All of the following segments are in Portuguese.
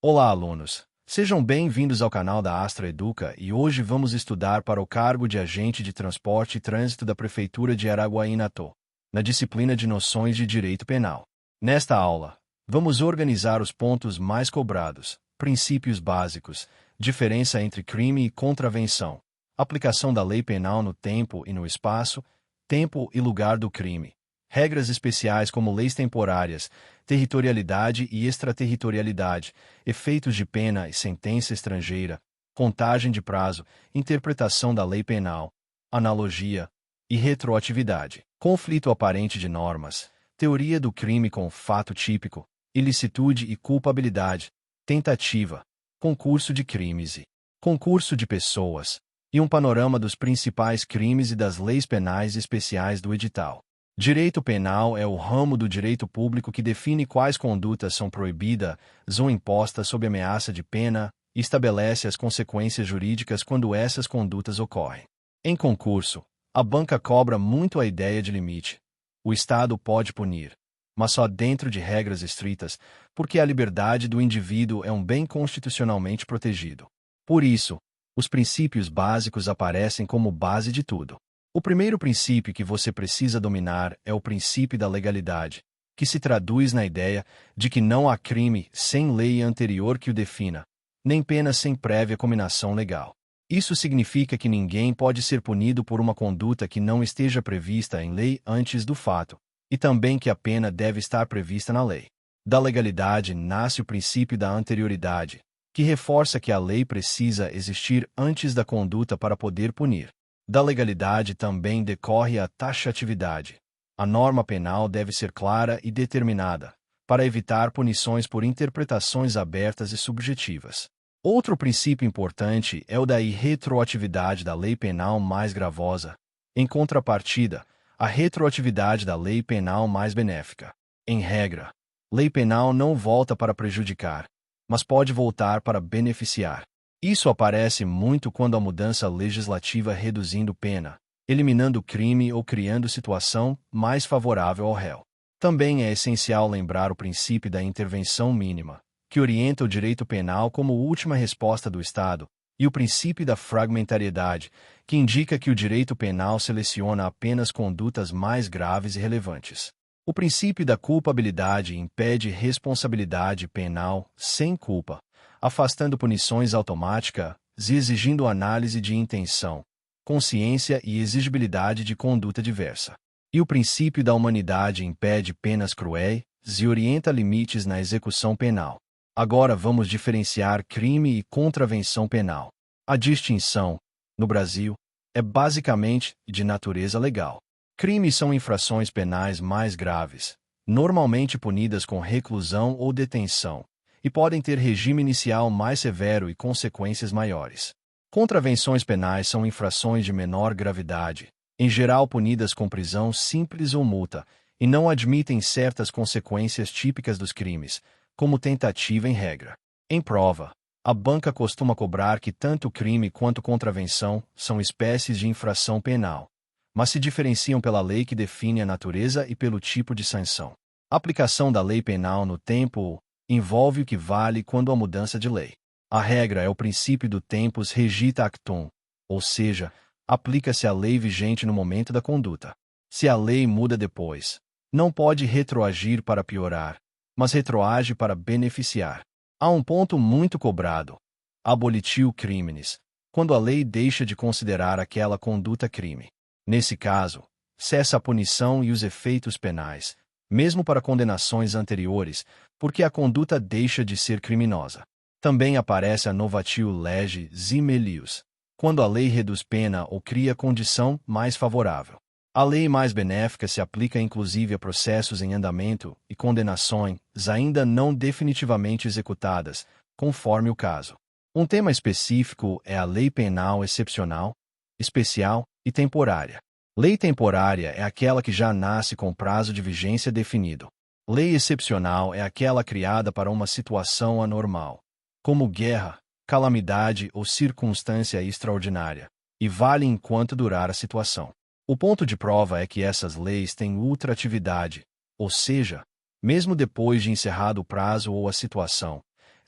Olá, alunos! Sejam bem-vindos ao canal da Astra Educa e hoje vamos estudar para o cargo de Agente de Transporte e Trânsito da Prefeitura de Araguaí-Natal, na disciplina de Noções de Direito Penal. Nesta aula, vamos organizar os pontos mais cobrados, princípios básicos, diferença entre crime e contravenção, aplicação da lei penal no tempo e no espaço, tempo e lugar do crime, regras especiais como leis temporárias, territorialidade e extraterritorialidade, efeitos de pena e sentença estrangeira, contagem de prazo, interpretação da lei penal, analogia e retroatividade, conflito aparente de normas, teoria do crime com fato típico, ilicitude e culpabilidade, tentativa, concurso de crimes e concurso de pessoas, e um panorama dos principais crimes e das leis penais especiais do edital. Direito penal é o ramo do direito público que define quais condutas são proibidas ou impostas sob ameaça de pena e estabelece as consequências jurídicas quando essas condutas ocorrem. Em concurso, a banca cobra muito a ideia de limite. O Estado pode punir, mas só dentro de regras estritas, porque a liberdade do indivíduo é um bem constitucionalmente protegido. Por isso, os princípios básicos aparecem como base de tudo. O primeiro princípio que você precisa dominar é o princípio da legalidade, que se traduz na ideia de que não há crime sem lei anterior que o defina, nem pena sem prévia cominação legal. Isso significa que ninguém pode ser punido por uma conduta que não esteja prevista em lei antes do fato, e também que a pena deve estar prevista na lei. Da legalidade nasce o princípio da anterioridade, que reforça que a lei precisa existir antes da conduta para poder punir. Da legalidade também decorre a taxatividade. A norma penal deve ser clara e determinada, para evitar punições por interpretações abertas e subjetivas. Outro princípio importante é o da irretroatividade da lei penal mais gravosa. Em contrapartida, a retroatividade da lei penal mais benéfica. Em regra, lei penal não volta para prejudicar, mas pode voltar para beneficiar. Isso aparece muito quando a mudança legislativa reduzindo pena, eliminando crime ou criando situação mais favorável ao réu. Também é essencial lembrar o princípio da intervenção mínima, que orienta o direito penal como última resposta do Estado, e o princípio da fragmentariedade, que indica que o direito penal seleciona apenas condutas mais graves e relevantes. O princípio da culpabilidade impede responsabilidade penal sem culpa, afastando punições automáticas e exigindo análise de intenção, consciência e exigibilidade de conduta diversa. E o princípio da humanidade impede penas cruéis e orienta limites na execução penal. Agora vamos diferenciar crime e contravenção penal. A distinção, no Brasil, é basicamente de natureza legal. Crimes são infrações penais mais graves, normalmente punidas com reclusão ou detenção, e podem ter regime inicial mais severo e consequências maiores. Contravenções penais são infrações de menor gravidade, em geral punidas com prisão simples ou multa, e não admitem certas consequências típicas dos crimes, como tentativa em regra. Em prova, a banca costuma cobrar que tanto crime quanto contravenção são espécies de infração penal, mas se diferenciam pela lei que define a natureza e pelo tipo de sanção. A aplicação da lei penal no tempo envolve o que vale quando há mudança de lei. A regra é o princípio do tempus regita actum, ou seja, aplica-se a lei vigente no momento da conduta. Se a lei muda depois, não pode retroagir para piorar, mas retroage para beneficiar. Há um ponto muito cobrado: abolitio criminis, quando a lei deixa de considerar aquela conduta crime. Nesse caso, cessa a punição e os efeitos penais, mesmo para condenações anteriores, porque a conduta deixa de ser criminosa. Também aparece a novatio legis e melius, quando a lei reduz pena ou cria condição mais favorável. A lei mais benéfica se aplica inclusive a processos em andamento e condenações ainda não definitivamente executadas, conforme o caso. Um tema específico é a lei penal excepcional, especial e temporária. Lei temporária é aquela que já nasce com prazo de vigência definido. Lei excepcional é aquela criada para uma situação anormal, como guerra, calamidade ou circunstância extraordinária, e vale enquanto durar a situação. O ponto de prova é que essas leis têm ultratividade, ou seja, mesmo depois de encerrado o prazo ou a situação,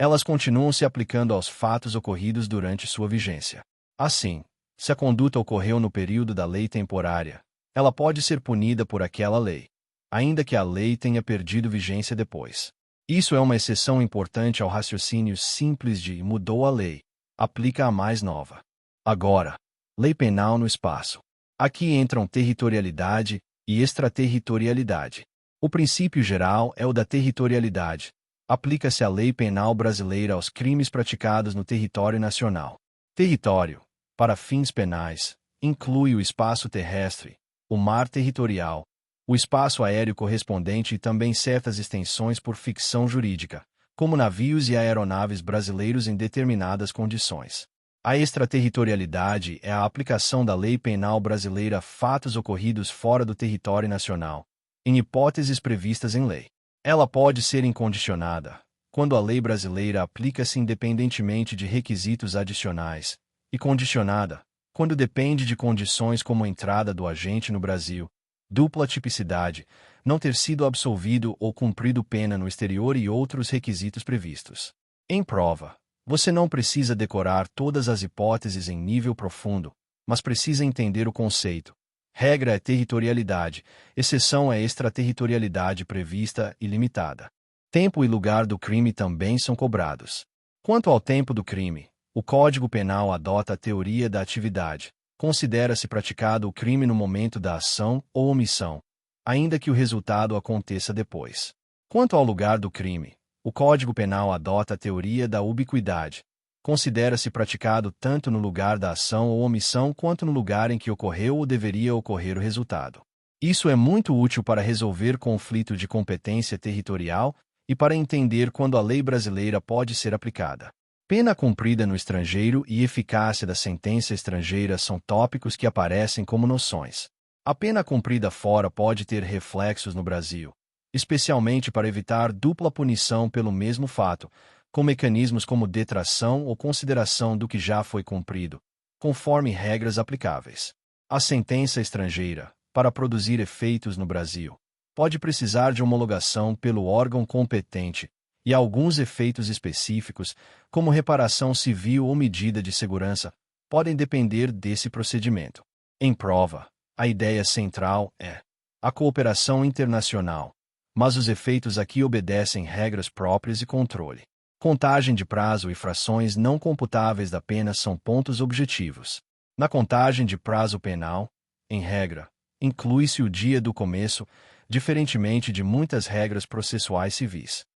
Elas continuam se aplicando aos fatos ocorridos durante sua vigência. Assim, se a conduta ocorreu no período da lei temporária, ela pode ser punida por aquela lei, ainda que a lei tenha perdido vigência depois. Isso é uma exceção importante ao raciocínio simples de mudou a lei, aplica a mais nova. Agora, lei penal no espaço. Aqui entram territorialidade e extraterritorialidade. O princípio geral é o da territorialidade. Aplica-se a lei penal brasileira aos crimes praticados no território nacional. Território, para fins penais, inclui o espaço terrestre, o mar territorial, o espaço aéreo correspondente e também certas extensões por ficção jurídica, como navios e aeronaves brasileiros em determinadas condições. A extraterritorialidade é a aplicação da lei penal brasileira a fatos ocorridos fora do território nacional, em hipóteses previstas em lei. Ela pode ser incondicionada, quando a lei brasileira aplica-se independentemente de requisitos adicionais, e condicionada, quando depende de condições como a entrada do agente no Brasil, dupla tipicidade, não ter sido absolvido ou cumprido pena no exterior e outros requisitos previstos. Em prova, você não precisa decorar todas as hipóteses em nível profundo, mas precisa entender o conceito. Regra é territorialidade, exceção é extraterritorialidade prevista e limitada. Tempo e lugar do crime também são cobrados. Quanto ao tempo do crime, o Código Penal adota a teoria da atividade. Considera-se praticado o crime no momento da ação ou omissão, ainda que o resultado aconteça depois. Quanto ao lugar do crime, o Código Penal adota a teoria da ubiquidade. Considera-se praticado tanto no lugar da ação ou omissão quanto no lugar em que ocorreu ou deveria ocorrer o resultado. Isso é muito útil para resolver conflito de competência territorial e para entender quando a lei brasileira pode ser aplicada. Pena cumprida no estrangeiro e eficácia da sentença estrangeira são tópicos que aparecem como noções. A pena cumprida fora pode ter reflexos no Brasil, especialmente para evitar dupla punição pelo mesmo fato, com mecanismos como detração ou consideração do que já foi cumprido, conforme regras aplicáveis. A sentença estrangeira, para produzir efeitos no Brasil, pode precisar de homologação pelo órgão competente, e alguns efeitos específicos, como reparação civil ou medida de segurança, podem depender desse procedimento. Em prova, a ideia central é a cooperação internacional, mas os efeitos aqui obedecem regras próprias e controle. Contagem de prazo e frações não computáveis da pena são pontos objetivos. Na contagem de prazo penal, em regra, inclui-se o dia do começo, diferentemente de muitas regras processuais civis.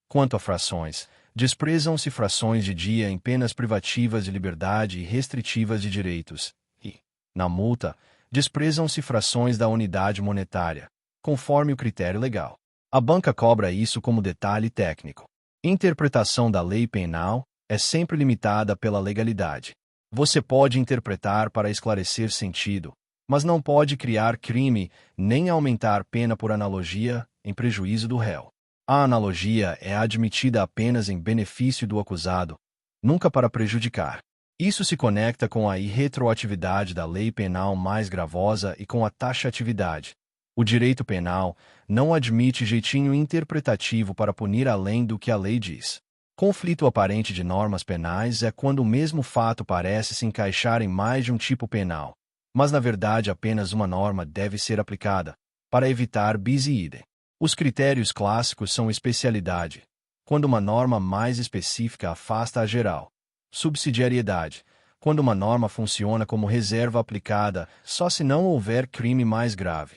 Quanto a frações, desprezam-se frações de dia em penas privativas de liberdade e restritivas de direitos, e, na multa, desprezam-se frações da unidade monetária, conforme o critério legal. A banca cobra isso como detalhe técnico. Interpretação da lei penal é sempre limitada pela legalidade. Você pode interpretar para esclarecer sentido, mas não pode criar crime nem aumentar pena por analogia, em prejuízo do réu. A analogia é admitida apenas em benefício do acusado, nunca para prejudicar. Isso se conecta com a irretroatividade da lei penal mais gravosa e com a taxatividade. O direito penal não admite jeitinho interpretativo para punir além do que a lei diz. Conflito aparente de normas penais é quando o mesmo fato parece se encaixar em mais de um tipo penal, mas na verdade apenas uma norma deve ser aplicada, para evitar bis e idem. Os critérios clássicos são especialidade, quando uma norma mais específica afasta a geral. Subsidiariedade, quando uma norma funciona como reserva aplicada só se não houver crime mais grave.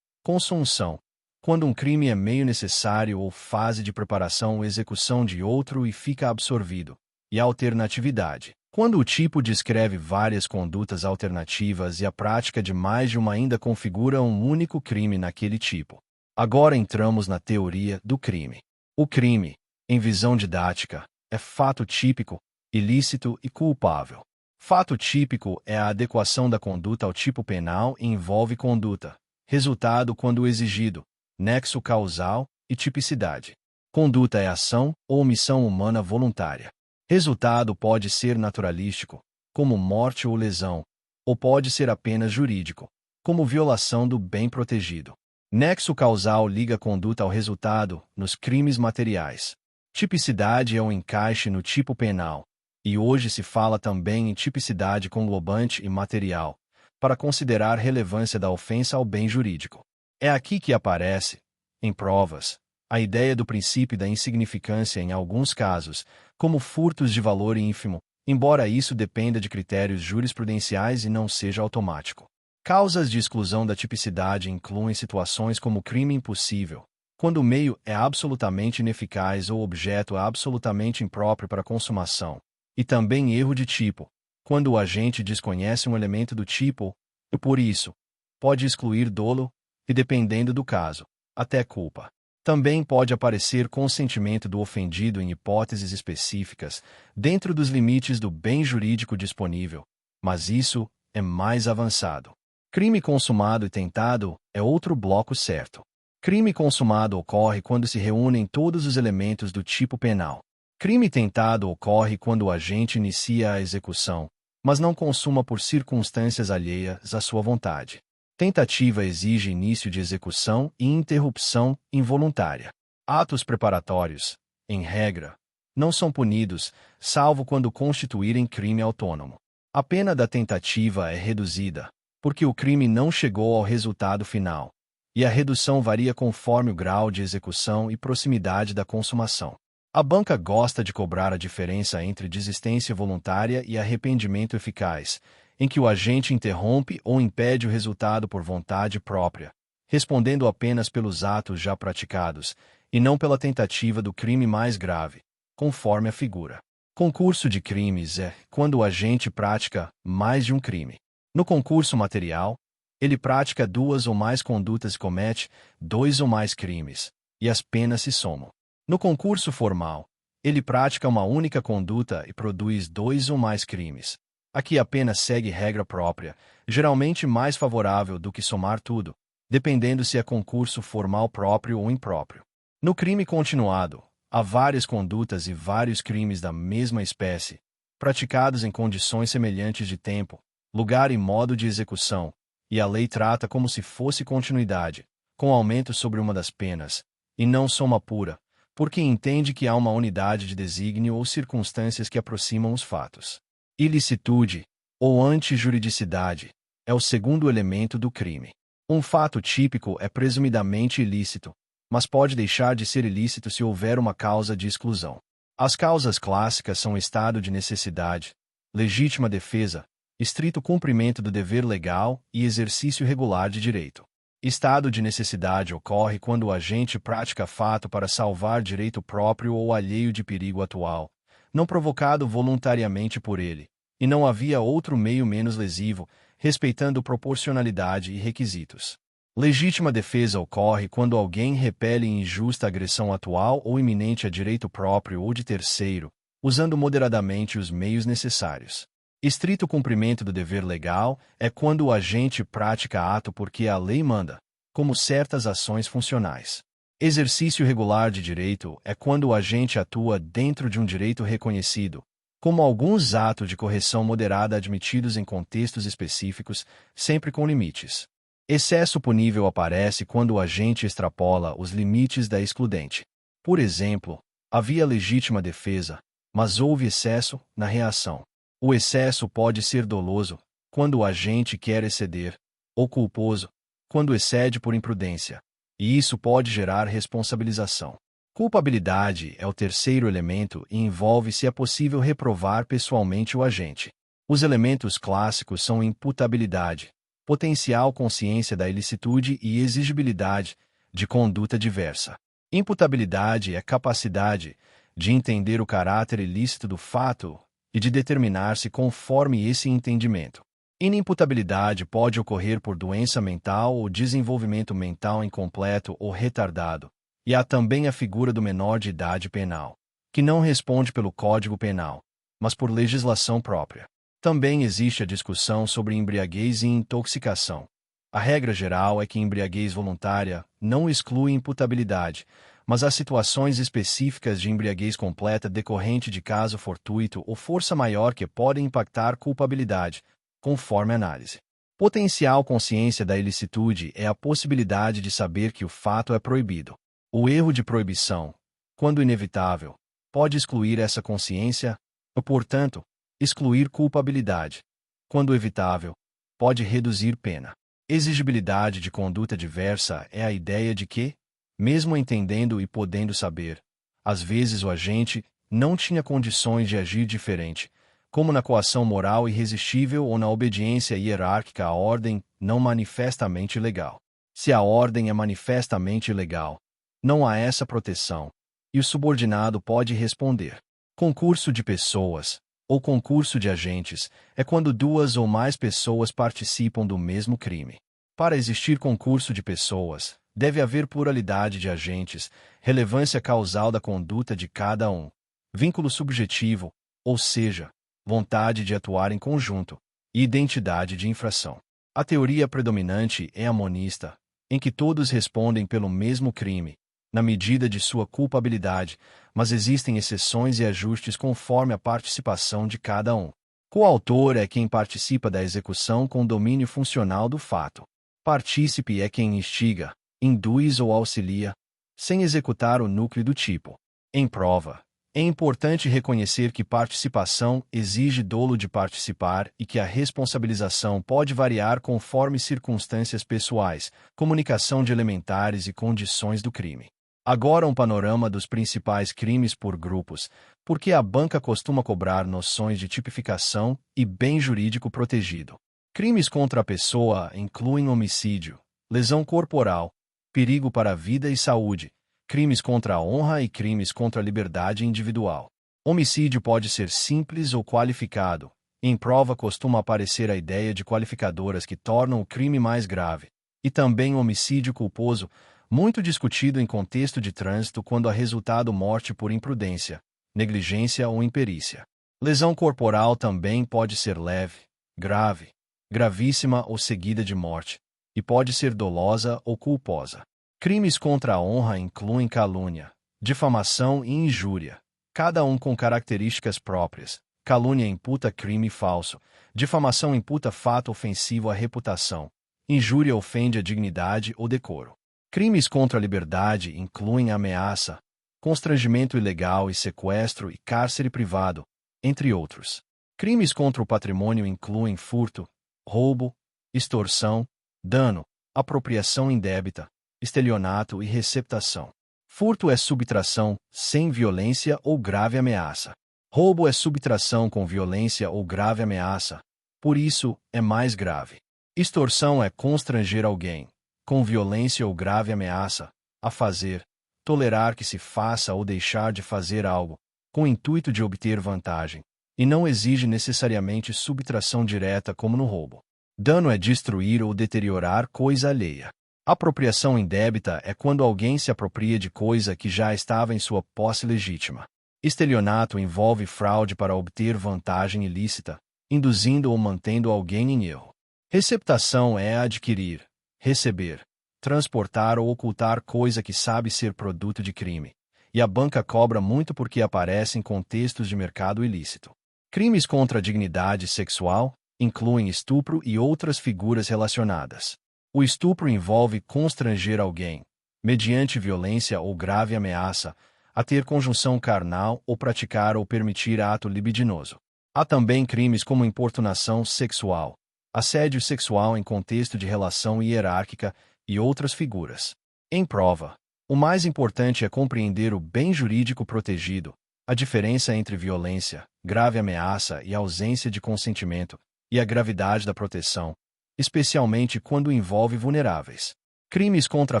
Consunção, quando um crime é meio necessário ou fase de preparação ou execução de outro e fica absorvido. E alternatividade, quando o tipo descreve várias condutas alternativas e a prática de mais de uma ainda configura um único crime naquele tipo. Agora entramos na teoria do crime. O crime, em visão didática, é fato típico, ilícito e culpável. Fato típico é a adequação da conduta ao tipo penal e envolve conduta, resultado quando exigido, nexo causal e tipicidade. Conduta é ação ou omissão humana voluntária. Resultado pode ser naturalístico, como morte ou lesão, ou pode ser apenas jurídico, como violação do bem protegido. Nexo causal liga a conduta ao resultado, nos crimes materiais. Tipicidade é um encaixe no tipo penal, e hoje se fala também em tipicidade conglobante e material, para considerar relevância da ofensa ao bem jurídico. É aqui que aparece, em provas, a ideia do princípio da insignificância em alguns casos, como furtos de valor ínfimo, embora isso dependa de critérios jurisprudenciais e não seja automático. Causas de exclusão da tipicidade incluem situações como crime impossível, quando o meio é absolutamente ineficaz ou o objeto é absolutamente impróprio para consumação, e também erro de tipo, quando o agente desconhece um elemento do tipo, e por isso, pode excluir dolo, e dependendo do caso, até culpa. Também pode aparecer consentimento do ofendido em hipóteses específicas, dentro dos limites do bem jurídico disponível, mas isso é mais avançado. Crime consumado e tentado é outro bloco certo. Crime consumado ocorre quando se reúnem todos os elementos do tipo penal. Crime tentado ocorre quando o agente inicia a execução, mas não consuma por circunstâncias alheias à sua vontade. Tentativa exige início de execução e interrupção involuntária. Atos preparatórios, em regra, não são punidos, salvo quando constituírem crime autônomo. A pena da tentativa é reduzida, porque o crime não chegou ao resultado final, e a redução varia conforme o grau de execução e proximidade da consumação. A banca gosta de cobrar a diferença entre desistência voluntária e arrependimento eficaz, em que o agente interrompe ou impede o resultado por vontade própria, respondendo apenas pelos atos já praticados, e não pela tentativa do crime mais grave, conforme a figura. Concurso de crimes é quando o agente pratica mais de um crime. No concurso material, ele pratica duas ou mais condutas e comete dois ou mais crimes, e as penas se somam. No concurso formal, ele pratica uma única conduta e produz dois ou mais crimes. Aqui a pena segue regra própria, geralmente mais favorável do que somar tudo, dependendo se é concurso formal próprio ou impróprio. No crime continuado, há várias condutas e vários crimes da mesma espécie, praticados em condições semelhantes de tempo, lugar e modo de execução, e a lei trata como se fosse continuidade, com aumento sobre uma das penas, e não soma pura, porque entende que há uma unidade de desígnio ou circunstâncias que aproximam os fatos. Ilicitude, ou antijuridicidade, é o segundo elemento do crime. Um fato típico é presumidamente ilícito, mas pode deixar de ser ilícito se houver uma causa de exclusão. As causas clássicas são estado de necessidade, legítima defesa, estrito cumprimento do dever legal e exercício regular de direito. Estado de necessidade ocorre quando o agente pratica fato para salvar direito próprio ou alheio de perigo atual, não provocado voluntariamente por ele, e não havia outro meio menos lesivo, respeitando proporcionalidade e requisitos. Legítima defesa ocorre quando alguém repele injusta agressão atual ou iminente a direito próprio ou de terceiro, usando moderadamente os meios necessários. Estrito cumprimento do dever legal é quando o agente pratica ato porque a lei manda, como certas ações funcionais. Exercício regular de direito é quando o agente atua dentro de um direito reconhecido, como alguns atos de correção moderada admitidos em contextos específicos, sempre com limites. Excesso punível aparece quando o agente extrapola os limites da excludente. Por exemplo, havia legítima defesa, mas houve excesso na reação. O excesso pode ser doloso, quando o agente quer exceder, ou culposo, quando excede por imprudência, e isso pode gerar responsabilização. Culpabilidade é o terceiro elemento e envolve se é possível reprovar pessoalmente o agente. Os elementos clássicos são imputabilidade, potencial consciência da ilicitude e exigibilidade de conduta diversa. Imputabilidade é capacidade de entender o caráter ilícito do fato e de determinar-se conforme esse entendimento. Inimputabilidade pode ocorrer por doença mental ou desenvolvimento mental incompleto ou retardado, e há também a figura do menor de idade penal, que não responde pelo Código Penal, mas por legislação própria. Também existe a discussão sobre embriaguez e intoxicação. A regra geral é que embriaguez voluntária não exclui imputabilidade, mas há situações específicas de embriaguez completa decorrente de caso fortuito ou força maior que podem impactar culpabilidade, conforme análise. Potencial consciência da ilicitude é a possibilidade de saber que o fato é proibido. O erro de proibição, quando inevitável, pode excluir essa consciência, ou, portanto, excluir culpabilidade. Quando evitável, pode reduzir pena. Exigibilidade de conduta diversa é a ideia de que, mesmo entendendo e podendo saber, às vezes o agente não tinha condições de agir diferente, como na coação moral irresistível ou na obediência hierárquica à ordem não manifestamente legal. Se a ordem é manifestamente ilegal, não há essa proteção, e o subordinado pode responder. Concurso de pessoas, ou concurso de agentes, é quando duas ou mais pessoas participam do mesmo crime. Para existir concurso de pessoas, deve haver pluralidade de agentes, relevância causal da conduta de cada um, vínculo subjetivo, ou seja, vontade de atuar em conjunto, e identidade de infração. A teoria predominante é a monista, em que todos respondem pelo mesmo crime, na medida de sua culpabilidade, mas existem exceções e ajustes conforme a participação de cada um. Coautor é quem participa da execução com domínio funcional do fato. Partícipe é quem instiga, induz ou auxilia, sem executar o núcleo do tipo. Em prova, é importante reconhecer que participação exige dolo de participar e que a responsabilização pode variar conforme circunstâncias pessoais, comunicação de elementares e condições do crime. Agora um panorama dos principais crimes por grupos, porque a banca costuma cobrar noções de tipificação e bem jurídico protegido. Crimes contra a pessoa incluem homicídio, lesão corporal, perigo para a vida e saúde, crimes contra a honra e crimes contra a liberdade individual. Homicídio pode ser simples ou qualificado. Em prova costuma aparecer a ideia de qualificadoras que tornam o crime mais grave. E também homicídio culposo, muito discutido em contexto de trânsito quando há resultado morte por imprudência, negligência ou imperícia. Lesão corporal também pode ser leve, grave, gravíssima ou seguida de morte, e pode ser dolosa ou culposa. Crimes contra a honra incluem calúnia, difamação e injúria, cada um com características próprias. Calúnia imputa crime falso, difamação imputa fato ofensivo à reputação, injúria ofende a dignidade ou decoro. Crimes contra a liberdade incluem ameaça, constrangimento ilegal e sequestro e cárcere privado, entre outros. Crimes contra o patrimônio incluem furto, roubo, extorsão, dano, apropriação indébita, estelionato e receptação. Furto é subtração sem violência ou grave ameaça. Roubo é subtração com violência ou grave ameaça, por isso, é mais grave. Extorsão é constranger alguém, com violência ou grave ameaça, a fazer, tolerar que se faça ou deixar de fazer algo, com o intuito de obter vantagem, e não exige necessariamente subtração direta como no roubo. Dano é destruir ou deteriorar coisa alheia. Apropriação indébita é quando alguém se apropria de coisa que já estava em sua posse legítima. Estelionato envolve fraude para obter vantagem ilícita, induzindo ou mantendo alguém em erro. Receptação é adquirir, receber, transportar ou ocultar coisa que sabe ser produto de crime, e a banca cobra muito porque aparece em contextos de mercado ilícito. Crimes contra a dignidade sexual incluem estupro e outras figuras relacionadas. O estupro envolve constranger alguém, mediante violência ou grave ameaça, a ter conjunção carnal ou praticar ou permitir ato libidinoso. Há também crimes como importunação sexual, assédio sexual em contexto de relação hierárquica e outras figuras. Em prova, o mais importante é compreender o bem jurídico protegido, a diferença entre violência, grave ameaça e ausência de consentimento, e a gravidade da proteção, especialmente quando envolve vulneráveis. Crimes contra a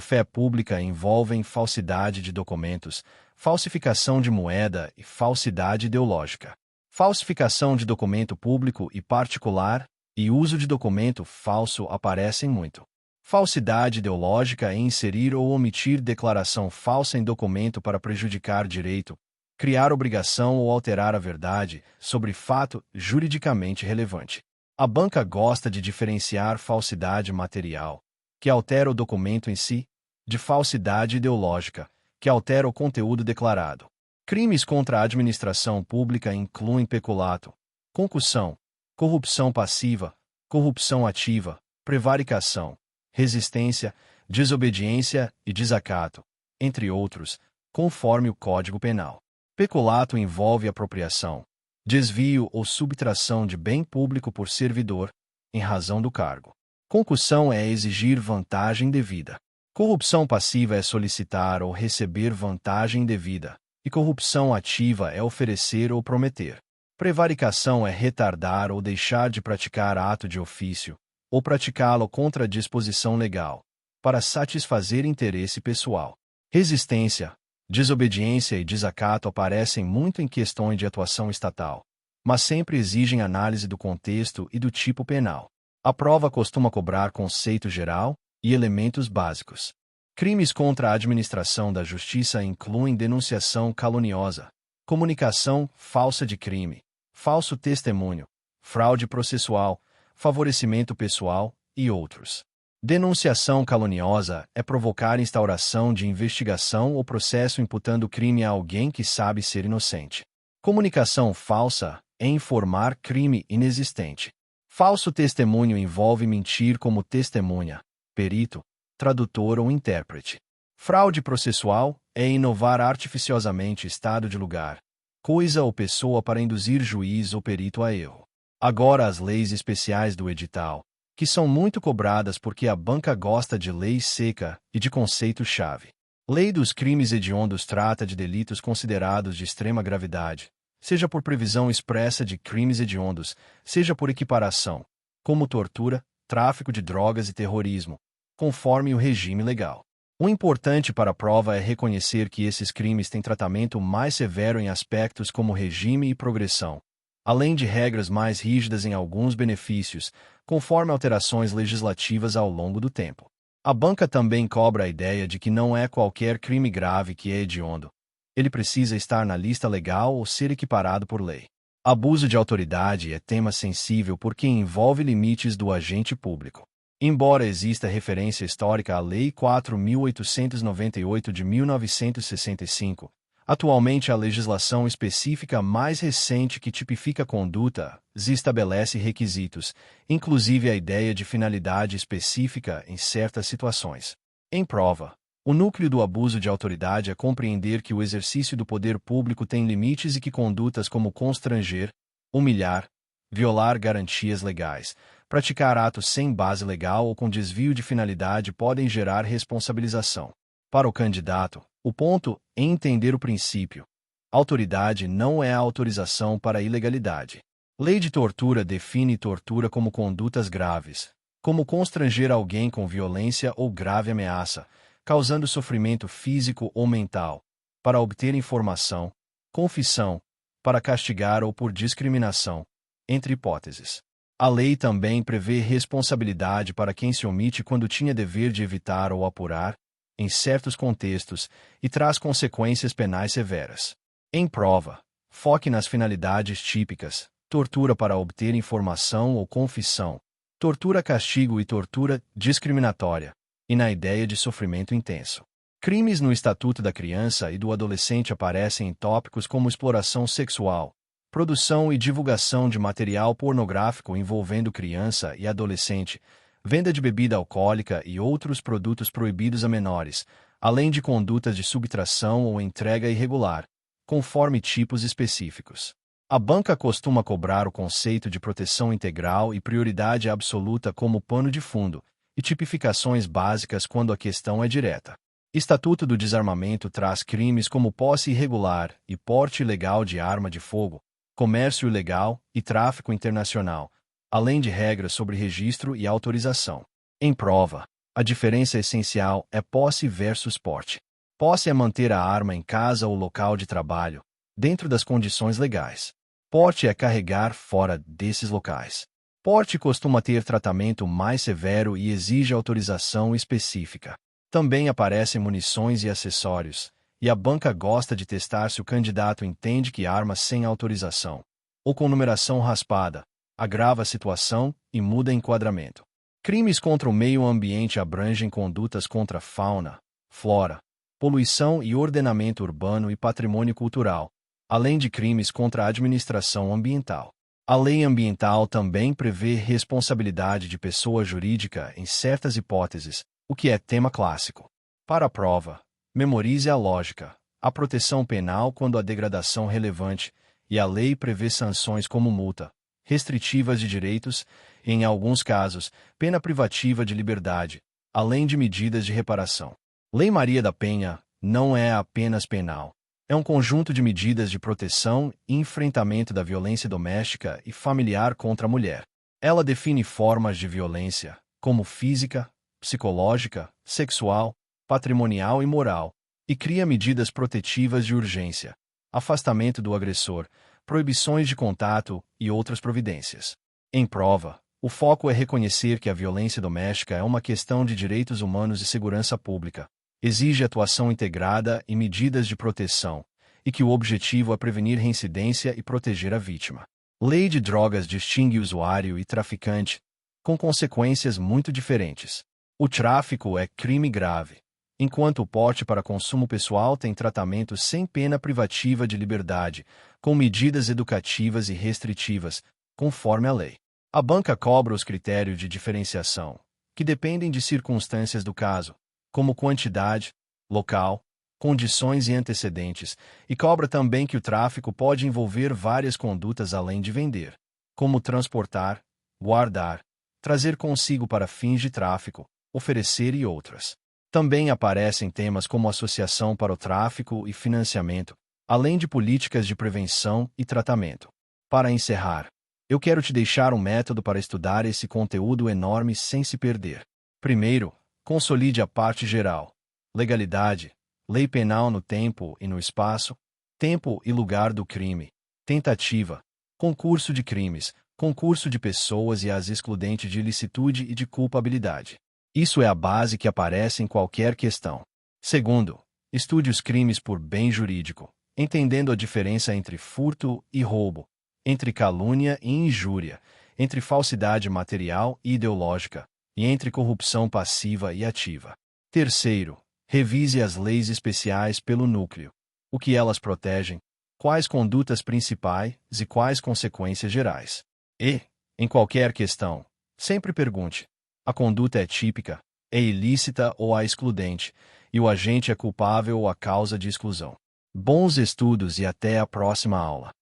fé pública envolvem falsidade de documentos, falsificação de moeda e falsidade ideológica. Falsificação de documento público e particular e uso de documento falso aparecem muito. Falsidade ideológica é inserir ou omitir declaração falsa em documento para prejudicar direito, criar obrigação ou alterar a verdade sobre fato juridicamente relevante. A banca gosta de diferenciar falsidade material, que altera o documento em si, de falsidade ideológica, que altera o conteúdo declarado. Crimes contra a administração pública incluem peculato, concussão, corrupção passiva, corrupção ativa, prevaricação, resistência, desobediência e desacato, entre outros, conforme o Código Penal. Peculato envolve apropriação, desvio ou subtração de bem público por servidor, em razão do cargo. Concussão é exigir vantagem devida. Corrupção passiva é solicitar ou receber vantagem devida, e corrupção ativa é oferecer ou prometer. Prevaricação é retardar ou deixar de praticar ato de ofício, ou praticá-lo contra a disposição legal, para satisfazer interesse pessoal. Resistência, desobediência e desacato aparecem muito em questões de atuação estatal, mas sempre exigem análise do contexto e do tipo penal. A prova costuma cobrar conceito geral e elementos básicos. Crimes contra a administração da justiça incluem denunciação caluniosa, comunicação falsa de crime, falso testemunho, fraude processual, favorecimento pessoal e outros. Denunciação caluniosa é provocar instauração de investigação ou processo imputando crime a alguém que sabe ser inocente. Comunicação falsa é informar crime inexistente. Falso testemunho envolve mentir como testemunha, perito, tradutor ou intérprete. Fraude processual é inovar artificiosamente estado de lugar, coisa ou pessoa para induzir juiz ou perito a erro. Agora as leis especiais do edital, que são muito cobradas porque a banca gosta de lei seca e de conceito-chave. Lei dos crimes hediondos trata de delitos considerados de extrema gravidade, seja por previsão expressa de crimes hediondos, seja por equiparação, como tortura, tráfico de drogas e terrorismo, conforme o regime legal. O importante para a prova é reconhecer que esses crimes têm tratamento mais severo em aspectos como regime e progressão, além de regras mais rígidas em alguns benefícios, conforme alterações legislativas ao longo do tempo. A banca também cobra a ideia de que não é qualquer crime grave que é hediondo. Ele precisa estar na lista legal ou ser equiparado por lei. Abuso de autoridade é tema sensível porque envolve limites do agente público. Embora exista referência histórica à Lei 4.898 de 1965, atualmente a legislação específica mais recente que tipifica condutas e estabelece requisitos, inclusive a ideia de finalidade específica em certas situações. Em prova, o núcleo do abuso de autoridade é compreender que o exercício do poder público tem limites e que condutas como constranger, humilhar, violar garantias legais, praticar atos sem base legal ou com desvio de finalidade podem gerar responsabilização. Para o candidato, o ponto é entender o princípio. Autoridade não é a autorização para a ilegalidade. Lei de tortura define tortura como condutas graves, como constranger alguém com violência ou grave ameaça, causando sofrimento físico ou mental, para obter informação, confissão, para castigar ou por discriminação, entre hipóteses. A lei também prevê responsabilidade para quem se omite quando tinha dever de evitar ou apurar, em certos contextos, e traz consequências penais severas. Em prova, foque nas finalidades típicas, tortura para obter informação ou confissão, tortura castigo e tortura discriminatória, e na ideia de sofrimento intenso. Crimes no Estatuto da Criança e do Adolescente aparecem em tópicos como exploração sexual, produção e divulgação de material pornográfico envolvendo criança e adolescente, venda de bebida alcoólica e outros produtos proibidos a menores, além de condutas de subtração ou entrega irregular, conforme tipos específicos. A banca costuma cobrar o conceito de proteção integral e prioridade absoluta como pano de fundo, e tipificações básicas quando a questão é direta. Estatuto do Desarmamento traz crimes como posse irregular e porte ilegal de arma de fogo, comércio ilegal e tráfico internacional, além de regras sobre registro e autorização. Em prova, a diferença essencial é posse versus porte. Posse é manter a arma em casa ou local de trabalho, dentro das condições legais. Porte é carregar fora desses locais. Porte costuma ter tratamento mais severo e exige autorização específica. Também aparecem munições e acessórios, e a banca gosta de testar se o candidato entende que arma sem autorização, ou com numeração raspada, agrava a situação e muda enquadramento. Crimes contra o meio ambiente abrangem condutas contra fauna, flora, poluição e ordenamento urbano e patrimônio cultural, além de crimes contra a administração ambiental. A lei ambiental também prevê responsabilidade de pessoa jurídica em certas hipóteses, o que é tema clássico. Para a prova, memorize a lógica. Há proteção penal quando há degradação relevante, e a lei prevê sanções como multa, restritivas de direitos e, em alguns casos, pena privativa de liberdade, além de medidas de reparação. Lei Maria da Penha não é apenas penal. É um conjunto de medidas de proteção e enfrentamento da violência doméstica e familiar contra a mulher. Ela define formas de violência, como física, psicológica, sexual, patrimonial e moral, e cria medidas protetivas de urgência, afastamento do agressor, proibições de contato e outras providências. Em prova, o foco é reconhecer que a violência doméstica é uma questão de direitos humanos e segurança pública, exige atuação integrada e medidas de proteção, e que o objetivo é prevenir reincidência e proteger a vítima. Lei de drogas distingue usuário e traficante, com consequências muito diferentes. O tráfico é crime grave, enquanto o porte para consumo pessoal tem tratamento sem pena privativa de liberdade, com medidas educativas e restritivas, conforme a lei. A banca cobra os critérios de diferenciação, que dependem de circunstâncias do caso, como quantidade, local, condições e antecedentes, e cobra também que o tráfico pode envolver várias condutas além de vender, como transportar, guardar, trazer consigo para fins de tráfico, oferecer e outras. Também aparecem temas como associação para o tráfico e financiamento, além de políticas de prevenção e tratamento. Para encerrar, eu quero te deixar um método para estudar esse conteúdo enorme sem se perder. Primeiro, consolide a parte geral. Legalidade, lei penal no tempo e no espaço, tempo e lugar do crime, tentativa, concurso de crimes, concurso de pessoas e as excludentes de ilicitude e de culpabilidade. Isso é a base que aparece em qualquer questão. Segundo, estude os crimes por bem jurídico, entendendo a diferença entre furto e roubo, entre calúnia e injúria, entre falsidade material e ideológica, e entre corrupção passiva e ativa. Terceiro, revise as leis especiais pelo núcleo. O que elas protegem, quais condutas principais e quais consequências gerais. E, em qualquer questão, sempre pergunte: a conduta é típica, é ilícita ou é excludente, e o agente é culpável ou a causa de exclusão. Bons estudos e até a próxima aula.